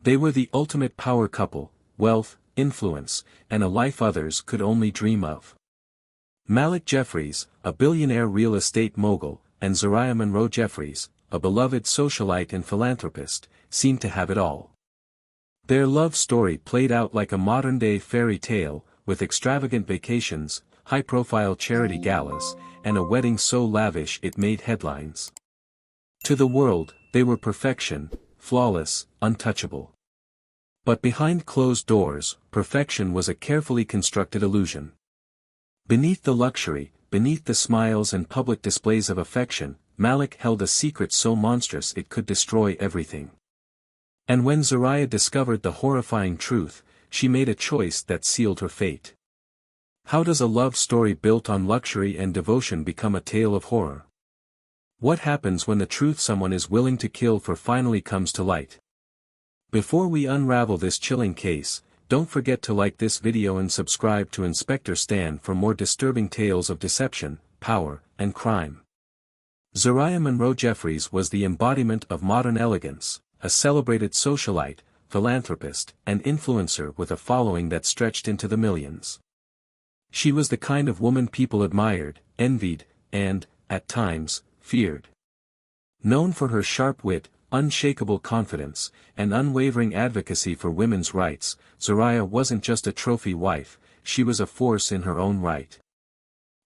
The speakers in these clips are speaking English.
They were the ultimate power couple: wealth, influence, and a life others could only dream of. Malik Jeffries, a billionaire real estate mogul, and Zariah Monroe Jeffries, a beloved socialite and philanthropist, seemed to have it all. Their love story played out like a modern-day fairy tale, with extravagant vacations, high-profile charity galas, and a wedding so lavish it made headlines. To the world, they were perfection, flawless, untouchable. But behind closed doors, perfection was a carefully constructed illusion. Beneath the luxury, beneath the smiles and public displays of affection, Malik held a secret so monstrous it could destroy everything. And when Zariah discovered the horrifying truth, she made a choice that sealed her fate. How does a love story built on luxury and devotion become a tale of horror? What happens when the truth someone is willing to kill for finally comes to light? Before we unravel this chilling case, don't forget to like this video and subscribe to Inspector Stan for more disturbing tales of deception, power, and crime. Zariah Monroe Jeffries was the embodiment of modern elegance, a celebrated socialite, philanthropist, and influencer with a following that stretched into the millions. She was the kind of woman people admired, envied, and, at times, feared. Known for her sharp wit, unshakable confidence, and unwavering advocacy for women's rights, Zariah wasn't just a trophy wife, she was a force in her own right.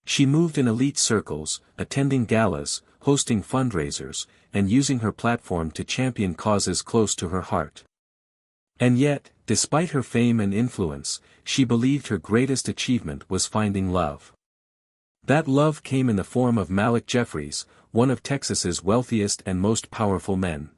She moved in elite circles, attending galas, hosting fundraisers, and using her platform to champion causes close to her heart. And yet, despite her fame and influence, she believed her greatest achievement was finding love. That love came in the form of Malik Jeffries, one of Texas's wealthiest and most powerful men.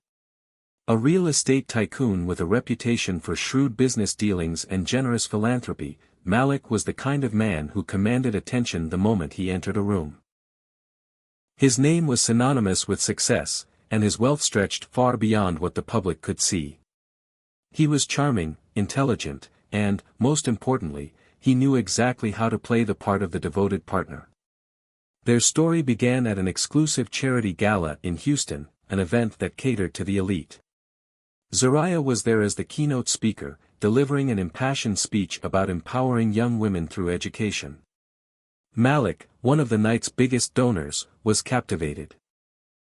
A real estate tycoon with a reputation for shrewd business dealings and generous philanthropy, Malik was the kind of man who commanded attention the moment he entered a room. His name was synonymous with success, and his wealth stretched far beyond what the public could see. He was charming, intelligent, and, most importantly, he knew exactly how to play the part of the devoted partner. Their story began at an exclusive charity gala in Houston, an event that catered to the elite. Zariah was there as the keynote speaker, delivering an impassioned speech about empowering young women through education. Malik, one of the night's biggest donors, was captivated.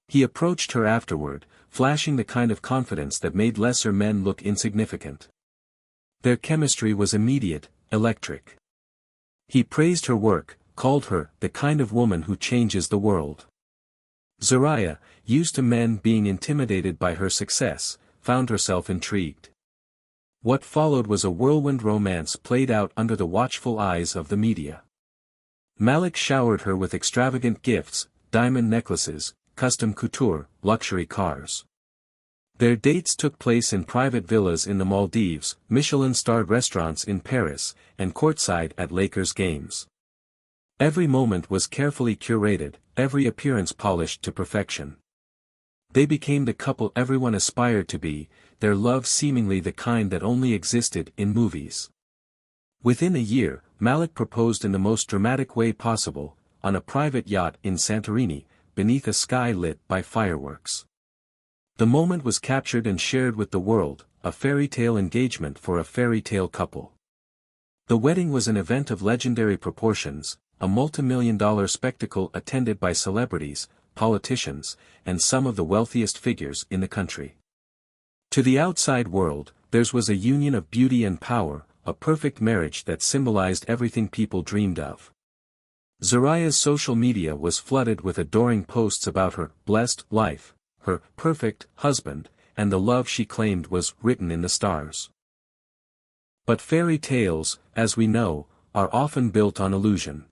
He approached her afterward, flashing the kind of confidence that made lesser men look insignificant. Their chemistry was immediate, electric. He praised her work, called her the kind of woman who changes the world. Zariah, used to men being intimidated by her success, found herself intrigued. What followed was a whirlwind romance played out under the watchful eyes of the media. Malik showered her with extravagant gifts, diamond necklaces, custom couture, luxury cars. Their dates took place in private villas in the Maldives, Michelin-starred restaurants in Paris, and courtside at Lakers games. Every moment was carefully curated, every appearance polished to perfection. They became the couple everyone aspired to be, their love seemingly the kind that only existed in movies. Within a year, Malik proposed in the most dramatic way possible, on a private yacht in Santorini, beneath a sky lit by fireworks. The moment was captured and shared with the world, a fairy tale engagement for a fairy tale couple. The wedding was an event of legendary proportions, a multi-million-dollar spectacle attended by celebrities, politicians, and some of the wealthiest figures in the country. To the outside world, theirs was a union of beauty and power, a perfect marriage that symbolized everything people dreamed of. Zariah's social media was flooded with adoring posts about her blessed life, her perfect husband, and the love she claimed was written in the stars. But fairy tales, as we know, are often built on illusion.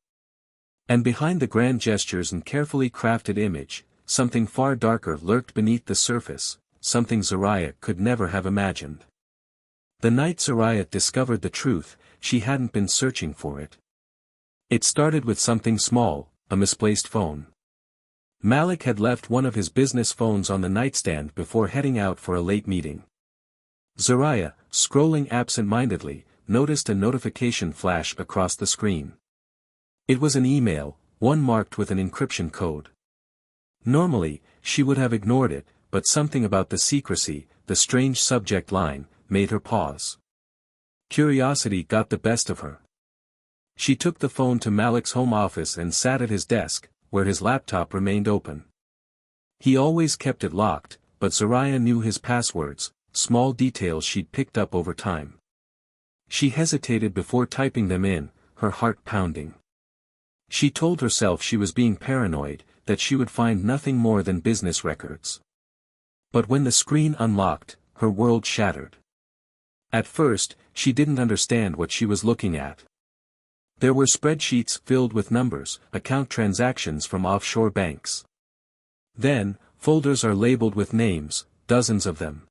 And behind the grand gestures and carefully crafted image, something far darker lurked beneath the surface, something Zariah could never have imagined. The night Zariah discovered the truth, she hadn't been searching for it. It started with something small, a misplaced phone. Malik had left one of his business phones on the nightstand before heading out for a late meeting. Zariah, scrolling absent-mindedly, noticed a notification flash across the screen. It was an email, one marked with an encryption code. Normally, she would have ignored it, but something about the secrecy, the strange subject line, made her pause. Curiosity got the best of her. She took the phone to Malik's home office and sat at his desk, where his laptop remained open. He always kept it locked, but Zoraya knew his passwords, small details she'd picked up over time. She hesitated before typing them in, her heart pounding. She told herself she was being paranoid, that she would find nothing more than business records. But when the screen unlocked, her world shattered. At first, she didn't understand what she was looking at. There were spreadsheets filled with numbers, account transactions from offshore banks. Then, folders are labeled with names, dozens of them.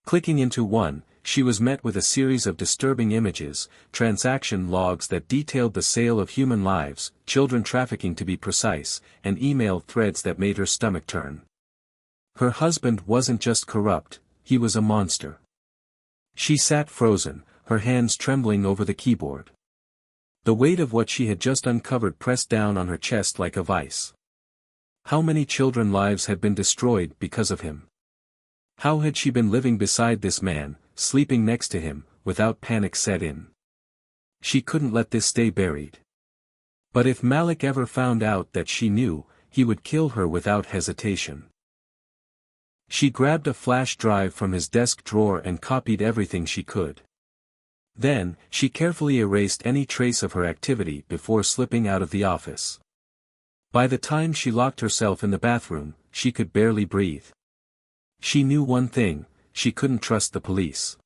Clicking into one, she was met with a series of disturbing images, transaction logs that detailed the sale of human lives, children trafficking to be precise, and email threads that made her stomach turn. Her husband wasn't just corrupt, he was a monster. She sat frozen, her hands trembling over the keyboard. The weight of what she had just uncovered pressed down on her chest like a vice. How many children's lives had been destroyed because of him? How had she been living beside this man, sleeping next to him, without panic set in? She couldn't let this stay buried. But if Malik ever found out that she knew, he would kill her without hesitation. She grabbed a flash drive from his desk drawer and copied everything she could. Then, she carefully erased any trace of her activity before slipping out of the office. By the time she locked herself in the bathroom, she could barely breathe. She knew one thing, she couldn't trust the police.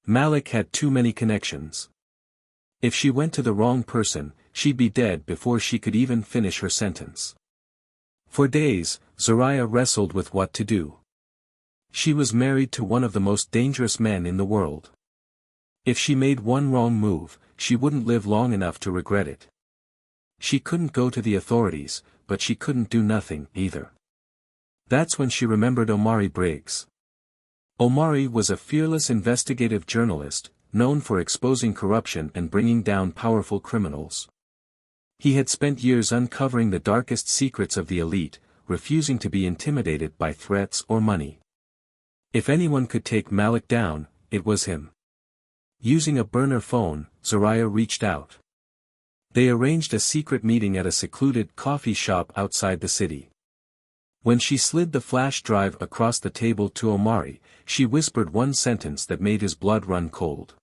Malik had too many connections. If she went to the wrong person, she'd be dead before she could even finish her sentence. For days, Zoraya wrestled with what to do. She was married to one of the most dangerous men in the world. If she made one wrong move, she wouldn't live long enough to regret it. She couldn't go to the authorities, but she couldn't do nothing, either. That's when she remembered Omari Briggs. Omari was a fearless investigative journalist, known for exposing corruption and bringing down powerful criminals. He had spent years uncovering the darkest secrets of the elite, refusing to be intimidated by threats or money. If anyone could take Malik down, it was him. Using a burner phone, Zoraya reached out. They arranged a secret meeting at a secluded coffee shop outside the city. When she slid the flash drive across the table to Omari, she whispered one sentence that made his blood run cold.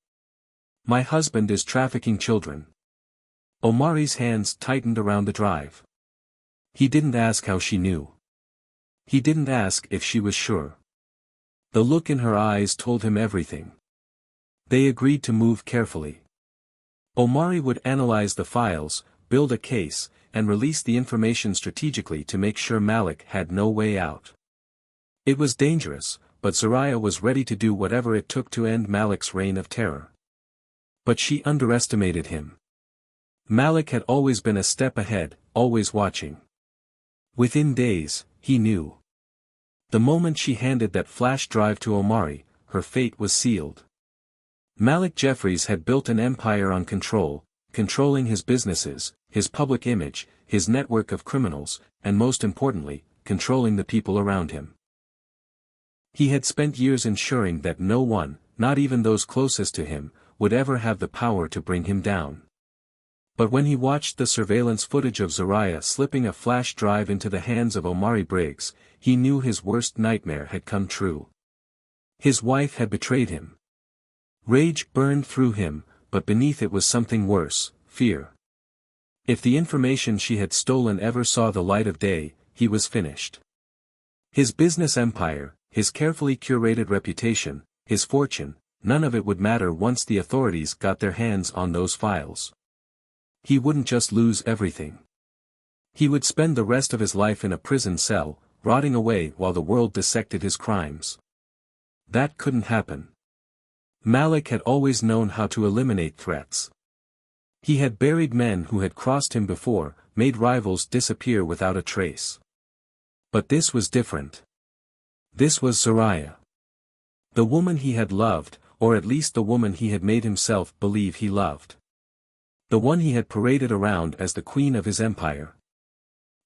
"My husband is trafficking children." Omari's hands tightened around the drive. He didn't ask how she knew. He didn't ask if she was sure. The look in her eyes told him everything. They agreed to move carefully. Omari would analyze the files, build a case, and release the information strategically to make sure Malik had no way out. It was dangerous, but Zoraya was ready to do whatever it took to end Malik's reign of terror. But she underestimated him. Malik had always been a step ahead, always watching. Within days, he knew. The moment she handed that flash drive to Omari, her fate was sealed. Malik Jeffries had built an empire on control, controlling his businesses, his public image, his network of criminals, and most importantly, controlling the people around him. He had spent years ensuring that no one, not even those closest to him, would ever have the power to bring him down. But when he watched the surveillance footage of Zoraya slipping a flash drive into the hands of Omari Briggs, he knew his worst nightmare had come true. His wife had betrayed him. Rage burned through him, but beneath it was something worse, fear. If the information she had stolen ever saw the light of day, he was finished. His business empire, his carefully curated reputation, his fortune, none of it would matter once the authorities got their hands on those files. He wouldn't just lose everything. He would spend the rest of his life in a prison cell, rotting away while the world dissected his crimes. That couldn't happen. Malik had always known how to eliminate threats. He had buried men who had crossed him before, made rivals disappear without a trace. But this was different. This was Zoraya. The woman he had loved, or at least the woman he had made himself believe he loved. The one he had paraded around as the queen of his empire.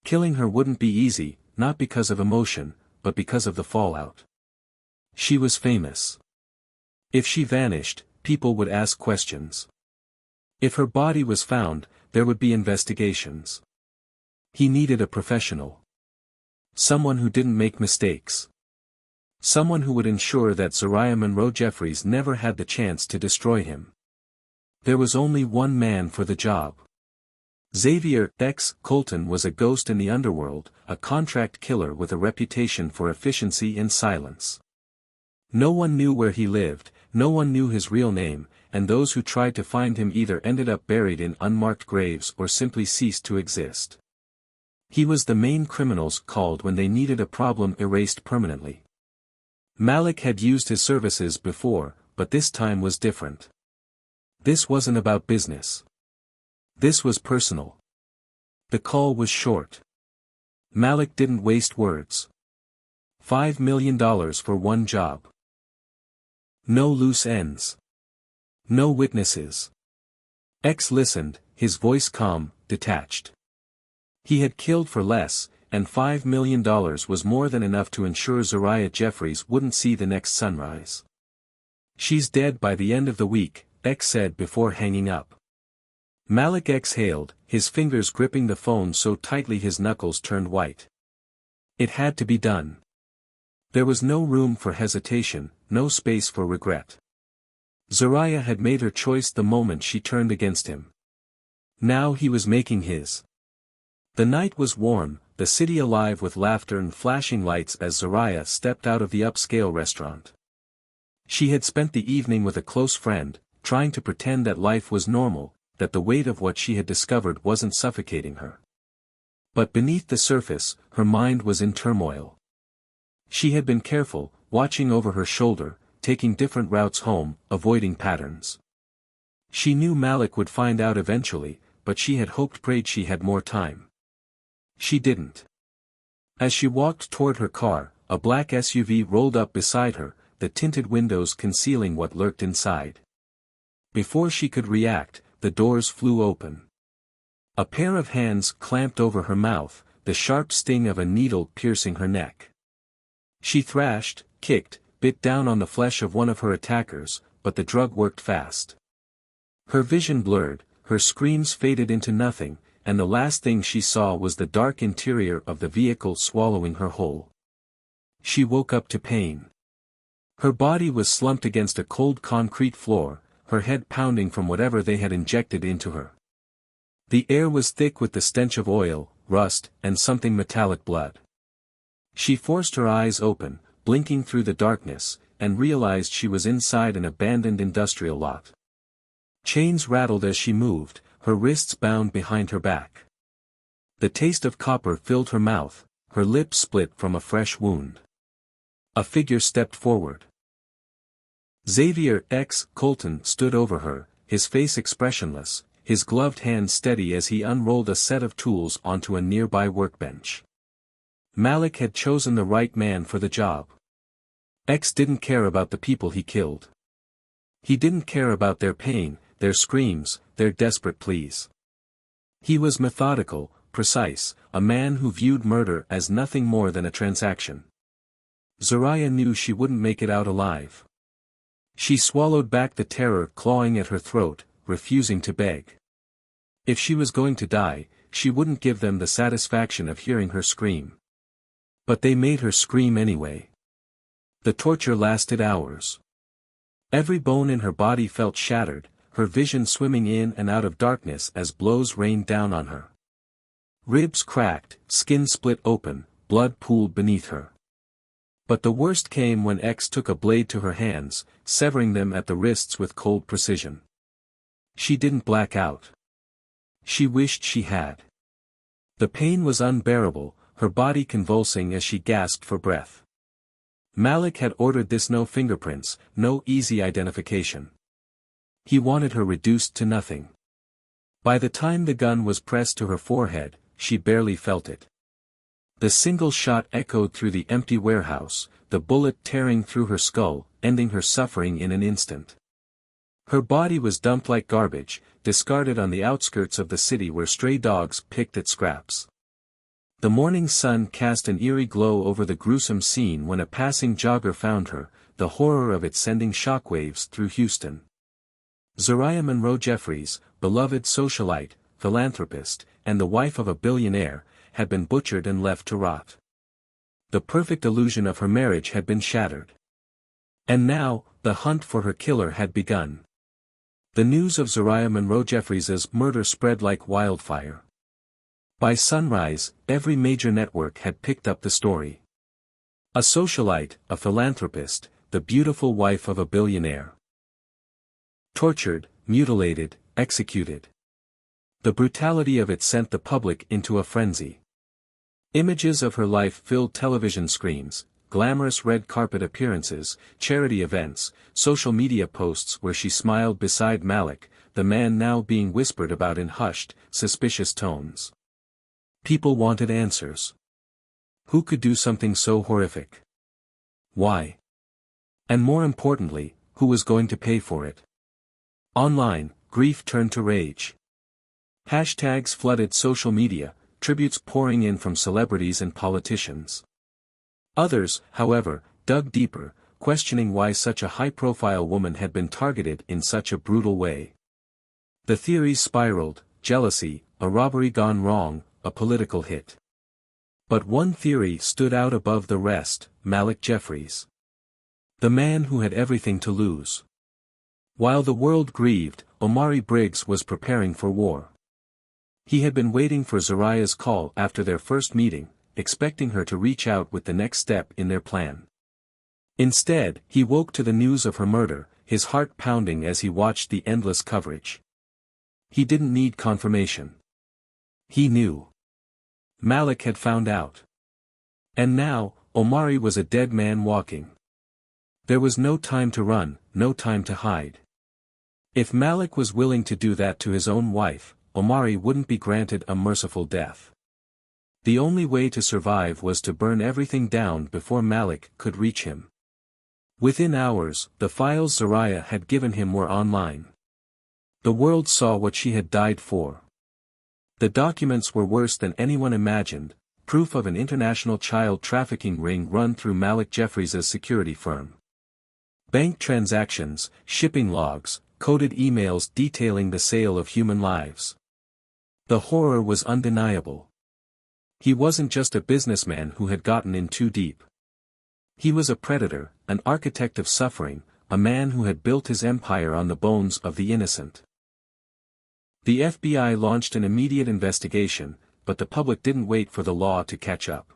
Killing her wouldn't be easy, not because of emotion, but because of the fallout. She was famous. If she vanished, people would ask questions. If her body was found, there would be investigations. He needed a professional. Someone who didn't make mistakes. Someone who would ensure that Zariah Monroe Jeffries never had the chance to destroy him. There was only one man for the job. Xavier X. Colton was a ghost in the underworld, a contract killer with a reputation for efficiency and silence. No one knew where he lived, no one knew his real name, and those who tried to find him either ended up buried in unmarked graves or simply ceased to exist. He was the main criminals called when they needed a problem erased permanently. Malik had used his services before, but this time was different. This wasn't about business. This was personal. The call was short. Malik didn't waste words. $5 million for one job. No loose ends. No witnesses. X listened, his voice calm, detached. He had killed for less, and $5 million was more than enough to ensure Zariah Jeffries wouldn't see the next sunrise. She's dead by the end of the week, X said before hanging up. Malik exhaled, his fingers gripping the phone so tightly his knuckles turned white. It had to be done. There was no room for hesitation, no space for regret. Zariah had made her choice the moment she turned against him. Now he was making his. The night was warm, the city alive with laughter and flashing lights as Zariah stepped out of the upscale restaurant. She had spent the evening with a close friend, trying to pretend that life was normal, that the weight of what she had discovered wasn't suffocating her. But beneath the surface, her mind was in turmoil. She had been careful, watching over her shoulder, taking different routes home, avoiding patterns. She knew Malik would find out eventually, but she had prayed she had more time. She didn't. As she walked toward her car, a black SUV rolled up beside her, the tinted windows concealing what lurked inside. Before she could react, the doors flew open. A pair of hands clamped over her mouth, the sharp sting of a needle piercing her neck. She thrashed, kicked, bit down on the flesh of one of her attackers, but the drug worked fast. Her vision blurred, her screams faded into nothing, and the last thing she saw was the dark interior of the vehicle swallowing her whole. She woke up to pain. Her body was slumped against a cold concrete floor, her head pounding from whatever they had injected into her. The air was thick with the stench of oil, rust, and something metallic blood. She forced her eyes open, blinking through the darkness, and realized she was inside an abandoned industrial lot. Chains rattled as she moved, her wrists bound behind her back. The taste of copper filled her mouth, her lips split from a fresh wound. A figure stepped forward. Xavier X. Colton stood over her, his face expressionless, his gloved hand steady as he unrolled a set of tools onto a nearby workbench. Malik had chosen the right man for the job. X didn't care about the people he killed. He didn't care about their pain, their screams, their desperate pleas. He was methodical, precise, a man who viewed murder as nothing more than a transaction. Zariah knew she wouldn't make it out alive. She swallowed back the terror clawing at her throat, refusing to beg. If she was going to die, she wouldn't give them the satisfaction of hearing her scream. But they made her scream anyway. The torture lasted hours. Every bone in her body felt shattered, her vision swimming in and out of darkness as blows rained down on her. Ribs cracked, skin split open, blood pooled beneath her. But the worst came when X took a blade to her hands, severing them at the wrists with cold precision. She didn't black out. She wished she had. The pain was unbearable, her body convulsing as she gasped for breath. Malik had ordered this: no fingerprints, no easy identification. He wanted her reduced to nothing. By the time the gun was pressed to her forehead, she barely felt it. The single shot echoed through the empty warehouse, the bullet tearing through her skull, ending her suffering in an instant. Her body was dumped like garbage, discarded on the outskirts of the city where stray dogs picked at scraps. The morning sun cast an eerie glow over the gruesome scene when a passing jogger found her, the horror of it sending shockwaves through Houston. Zariah Monroe Jeffries, beloved socialite, philanthropist, and the wife of a billionaire, had been butchered and left to rot. The perfect illusion of her marriage had been shattered. And now, the hunt for her killer had begun. The news of Zariah Monroe Jeffries' murder spread like wildfire. By sunrise, every major network had picked up the story. A socialite, a philanthropist, the beautiful wife of a billionaire. Tortured, mutilated, executed. The brutality of it sent the public into a frenzy. Images of her life filled television screens, glamorous red carpet appearances, charity events, social media posts where she smiled beside Malik, the man now being whispered about in hushed, suspicious tones. People wanted answers. Who could do something so horrific? Why? And more importantly, who was going to pay for it? Online, grief turned to rage. Hashtags flooded social media, tributes pouring in from celebrities and politicians. Others, however, dug deeper, questioning why such a high-profile woman had been targeted in such a brutal way. The theories spiraled: jealousy, a robbery gone wrong, a political hit. But one theory stood out above the rest: Malik Jeffries. The man who had everything to lose. While the world grieved, Omari Briggs was preparing for war. He had been waiting for Zariah's call after their first meeting, expecting her to reach out with the next step in their plan. Instead, he woke to the news of her murder, his heart pounding as he watched the endless coverage. He didn't need confirmation. He knew. Malik had found out. And now, Omari was a dead man walking. There was no time to run, no time to hide. If Malik was willing to do that to his own wife, Omari wouldn't be granted a merciful death. The only way to survive was to burn everything down before Malik could reach him. Within hours, the files Zariah had given him were online. The world saw what she had died for. The documents were worse than anyone imagined, proof of an international child trafficking ring run through Malik Jeffries' security firm. Bank transactions, shipping logs, coded emails detailing the sale of human lives. The horror was undeniable. He wasn't just a businessman who had gotten in too deep. He was a predator, an architect of suffering, a man who had built his empire on the bones of the innocent. The FBI launched an immediate investigation, but the public didn't wait for the law to catch up.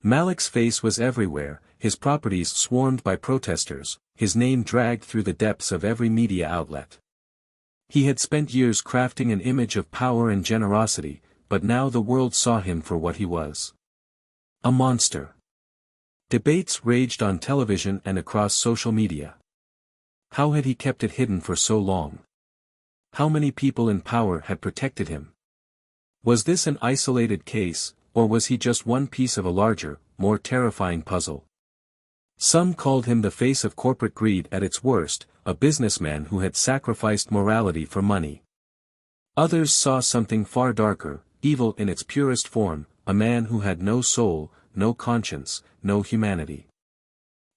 Malik's face was everywhere, his properties swarmed by protesters, his name dragged through the depths of every media outlet. He had spent years crafting an image of power and generosity, but now the world saw him for what he was. A monster. Debates raged on television and across social media. How had he kept it hidden for so long? How many people in power had protected him? Was this an isolated case, or was he just one piece of a larger, more terrifying puzzle? Some called him the face of corporate greed at its worst, a businessman who had sacrificed morality for money. Others saw something far darker, evil in its purest form, a man who had no soul, no conscience, no humanity.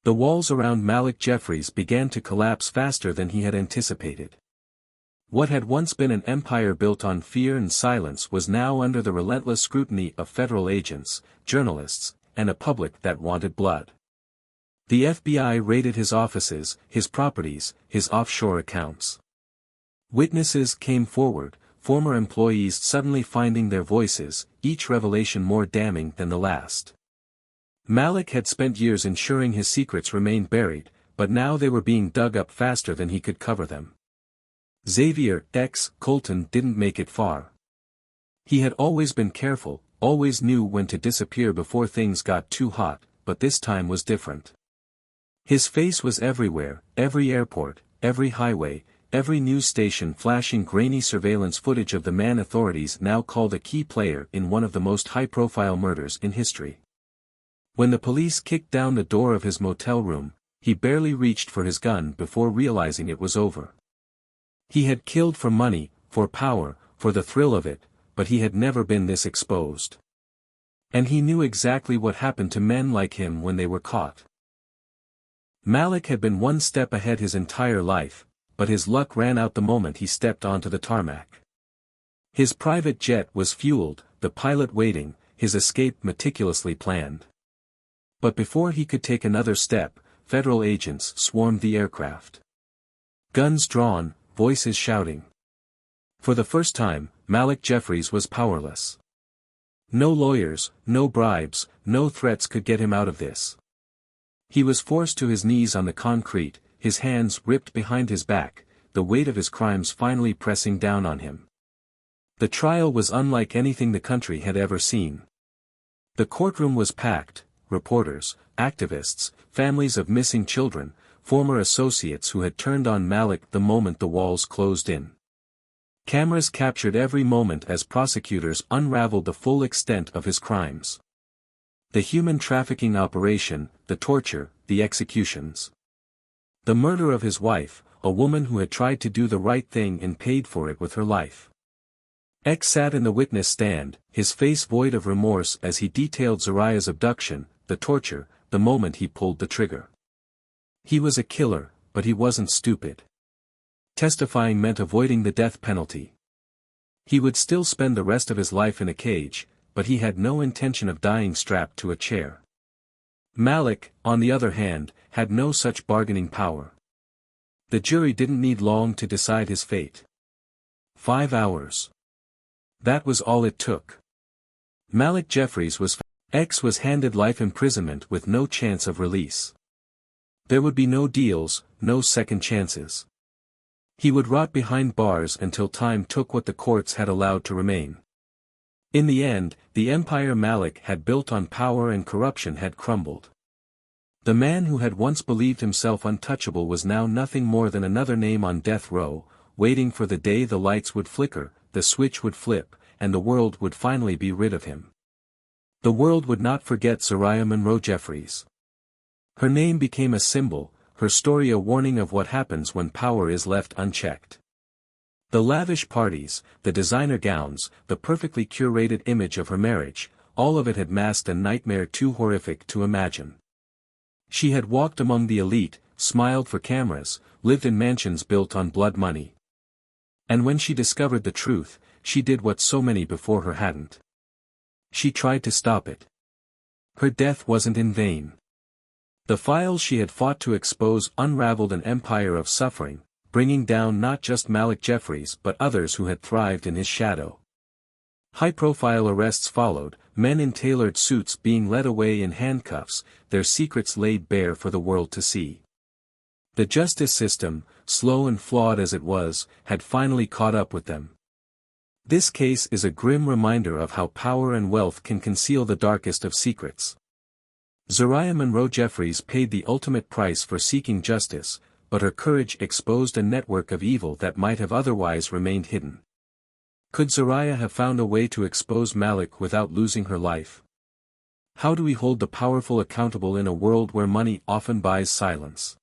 The walls around Malik Jeffries began to collapse faster than he had anticipated. What had once been an empire built on fear and silence was now under the relentless scrutiny of federal agents, journalists, and a public that wanted blood. The FBI raided his offices, his properties, his offshore accounts. Witnesses came forward, former employees suddenly finding their voices, each revelation more damning than the last. Malik had spent years ensuring his secrets remained buried, but now they were being dug up faster than he could cover them. Xavier X. Colton didn't make it far. He had always been careful, always knew when to disappear before things got too hot, but this time was different. His face was everywhere, every airport, every highway, every news station flashing grainy surveillance footage of the man authorities now called a key player in one of the most high-profile murders in history. When the police kicked down the door of his motel room, he barely reached for his gun before realizing it was over. He had killed for money, for power, for the thrill of it, but he had never been this exposed. And he knew exactly what happened to men like him when they were caught. Malik had been one step ahead his entire life, but his luck ran out the moment he stepped onto the tarmac. His private jet was fueled, the pilot waiting, his escape meticulously planned. But before he could take another step, federal agents swarmed the aircraft. Guns drawn, voices shouting. For the first time, Malik Jeffries was powerless. No lawyers, no bribes, no threats could get him out of this. He was forced to his knees on the concrete, his hands ripped behind his back, the weight of his crimes finally pressing down on him. The trial was unlike anything the country had ever seen. The courtroom was packed, reporters, activists, families of missing children, former associates who had turned on Malik the moment the walls closed in. Cameras captured every moment as prosecutors unraveled the full extent of his crimes. The human trafficking operation, the torture, the executions. The murder of his wife, a woman who had tried to do the right thing and paid for it with her life. X sat in the witness stand, his face void of remorse as he detailed Zariah's abduction, the torture, the moment he pulled the trigger. He was a killer, but he wasn't stupid. Testifying meant avoiding the death penalty. He would still spend the rest of his life in a cage, but he had no intention of dying strapped to a chair. Malik, on the other hand, had no such bargaining power. The jury didn't need long to decide his fate. 5 hours. That was all it took. Malik Jeffries was handed life imprisonment with no chance of release. There would be no deals, no second chances. He would rot behind bars until time took what the courts had allowed to remain. In the end, the empire Malik had built on power and corruption had crumbled. The man who had once believed himself untouchable was now nothing more than another name on death row, waiting for the day the lights would flicker, the switch would flip, and the world would finally be rid of him. The world would not forget Zariah Monroe Jeffries. Her name became a symbol, her story a warning of what happens when power is left unchecked. The lavish parties, the designer gowns, the perfectly curated image of her marriage, all of it had masked a nightmare too horrific to imagine. She had walked among the elite, smiled for cameras, lived in mansions built on blood money. And when she discovered the truth, she did what so many before her hadn't. She tried to stop it. Her death wasn't in vain. The files she had fought to expose unraveled an empire of suffering, bringing down not just Malik Jeffries but others who had thrived in his shadow. High-profile arrests followed, men in tailored suits being led away in handcuffs, their secrets laid bare for the world to see. The justice system, slow and flawed as it was, had finally caught up with them. This case is a grim reminder of how power and wealth can conceal the darkest of secrets. Zariah Monroe Jeffries paid the ultimate price for seeking justice, but her courage exposed a network of evil that might have otherwise remained hidden. Could Zariah have found a way to expose Malik without losing her life? How do we hold the powerful accountable in a world where money often buys silence?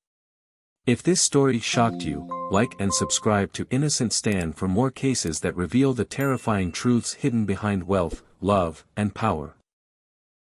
If this story shocked you, like and subscribe to Innocent Stand for more cases that reveal the terrifying truths hidden behind wealth, love, and power.